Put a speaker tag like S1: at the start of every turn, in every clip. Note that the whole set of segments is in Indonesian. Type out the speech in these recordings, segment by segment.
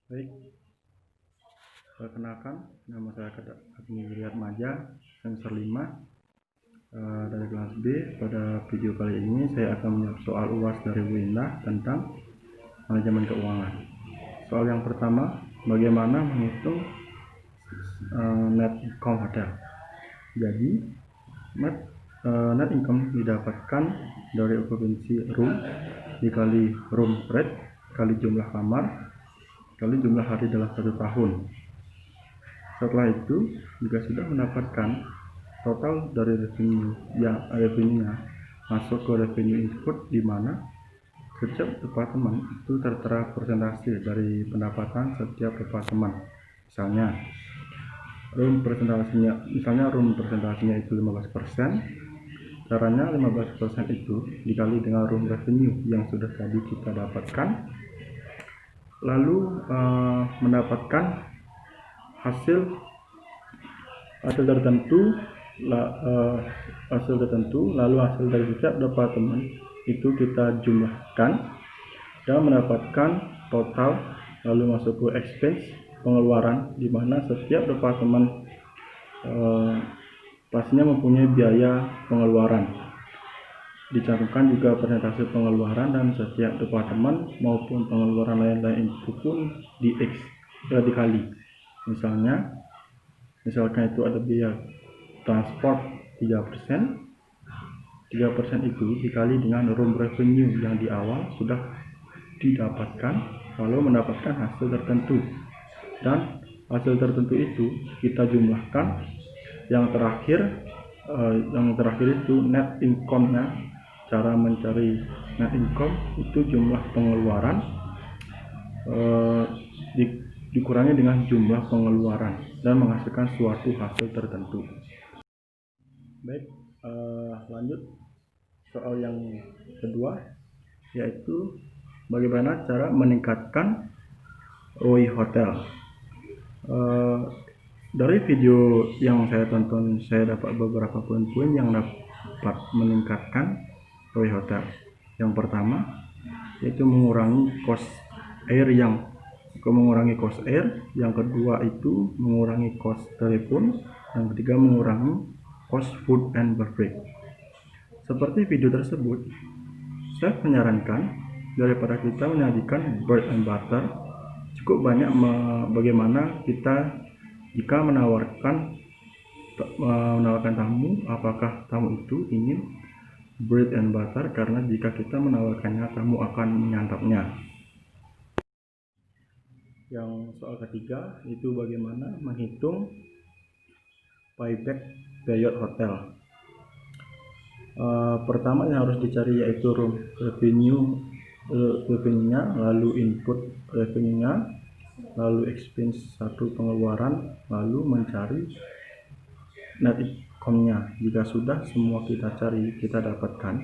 S1: Baik, perkenalkan, nama saya Agni Wiryatmaja, semester 5 dari kelas B. Pada video kali ini saya akan menjawab soal UAS dari WINDA tentang manajemen keuangan. Soal yang pertama, bagaimana menghitung net income hotel. Jadi, net income didapatkan dari okupansi room dikali room rate kali jumlah kamar kali jumlah hari dalam 1 tahun. Setelah itu, jika sudah mendapatkan total dari revenue-nya masuk ke revenue input, di mana setiap departemen itu tertera persentase dari pendapatan setiap departemen. Misalnya room presentasinya itu 15%. Caranya 15% itu dikali dengan room revenue yang sudah tadi kita dapatkan, lalu mendapatkan hasil tertentu, lalu hasil dari setiap departemen itu kita jumlahkan dan mendapatkan total, lalu masuk ke expense, pengeluaran, di mana setiap departemen pastinya mempunyai biaya pengeluaran. Dicantumkan juga persentase pengeluaran, dan setiap departemen maupun pengeluaran lain-lain itu pun dikali. Misalkan itu ada biaya transport 3%, 3% itu dikali dengan room revenue yang di awal sudah didapatkan, lalu mendapatkan hasil tertentu, dan hasil tertentu itu kita jumlahkan. Yang terakhir itu net income-nya. Cara mencari net income itu jumlah pengeluaran dikurangi dengan jumlah pengeluaran dan menghasilkan suatu hasil tertentu. Baik, lanjut soal yang kedua, yaitu bagaimana cara meningkatkan ROI hotel. Dari video yang saya tonton, saya dapat beberapa poin-poin yang dapat meningkatkan ROI hotel. Yang pertama yaitu mengurangi cost air, yang kedua itu mengurangi cost telepon, yang ketiga mengurangi cost food and beverage. Seperti video tersebut, saya menyarankan daripada kita menyajikan bread and butter, cukup banyak bagaimana kita jika menawarkan tamu, apakah tamu itu ingin bread and butter, karena jika kita menawarkannya, tamu akan menyantapnya. Yang soal ketiga itu bagaimana menghitung payback period hotel. Pertama yang harus dicari yaitu room revenue-nya, lalu input revenue-nya, lalu expense satu pengeluaran, lalu mencari net income-nya. Jika sudah semua kita cari, kita dapatkan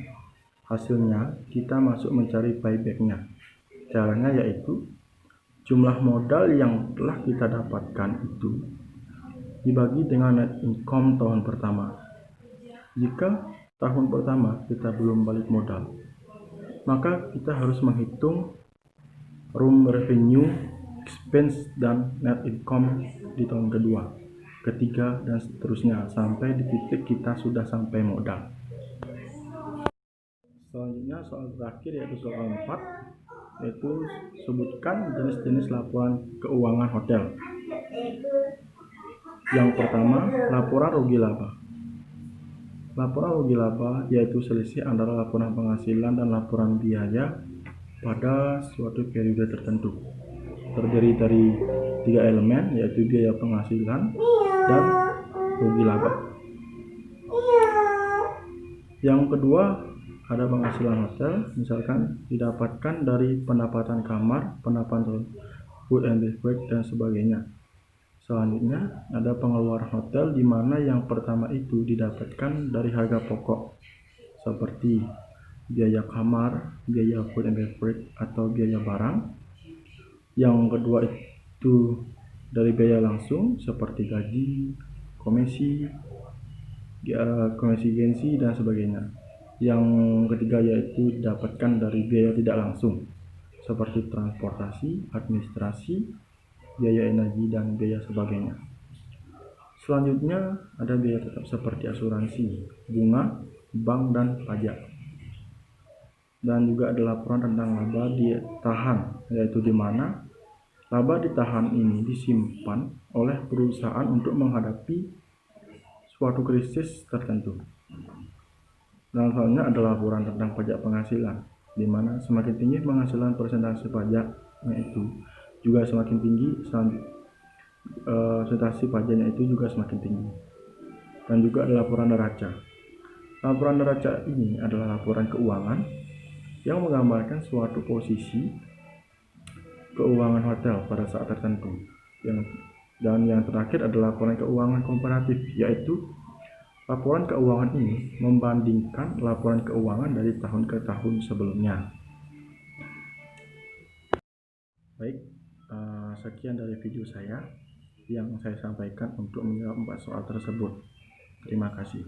S1: hasilnya, kita masuk mencari payback-nya. Caranya yaitu jumlah modal yang telah kita dapatkan itu dibagi dengan net income tahun pertama. Jika tahun pertama kita belum balik modal, maka kita harus menghitung room revenue, expense, dan net income di tahun kedua, ketiga, dan seterusnya sampai di titik kita sudah sampai modal. Selanjutnya soal terakhir yaitu soal 4, yaitu sebutkan jenis-jenis laporan keuangan hotel. Yang pertama, laporan rugi laba. Laporan rugi laba yaitu selisih antara laporan penghasilan dan laporan biaya pada suatu periode tertentu. Terdiri dari 3 elemen, yaitu biaya penghasilan dan rugi laba. Yang kedua, ada penghasilan hotel, misalkan didapatkan dari pendapatan kamar, pendapatan food and beverage, dan sebagainya. Selanjutnya ada pengeluaran hotel, di mana yang pertama itu didapatkan dari harga pokok seperti biaya kamar, biaya food and beverage atau biaya barang. Yang kedua itu dari biaya langsung seperti gaji, komisi gengsi, dan sebagainya. Yang ketiga yaitu didapatkan dari biaya tidak langsung seperti transportasi, administrasi, biaya energi, dan biaya sebagainya. Selanjutnya ada biaya tetap seperti asuransi, bunga, bank, dan pajak. Dan juga ada laporan tentang laba ditahan, yaitu di mana laba ditahan ini disimpan oleh perusahaan untuk menghadapi suatu krisis tertentu. Dan selanjutnya ada laporan tentang pajak penghasilan, di mana semakin tinggi penghasilan persentase pajaknya itu juga semakin tinggi, persentase pajaknya itu juga semakin tinggi. Dan juga ada laporan neraca. Laporan neraca ini adalah laporan keuangan yang menggambarkan suatu posisi keuangan hotel pada saat tertentu. Dan yang terakhir adalah laporan keuangan komparatif, yaitu laporan keuangan ini membandingkan laporan keuangan dari tahun ke tahun sebelumnya. Baik, sekian dari video saya yang saya sampaikan untuk menjawab 4 soal tersebut. Terima kasih.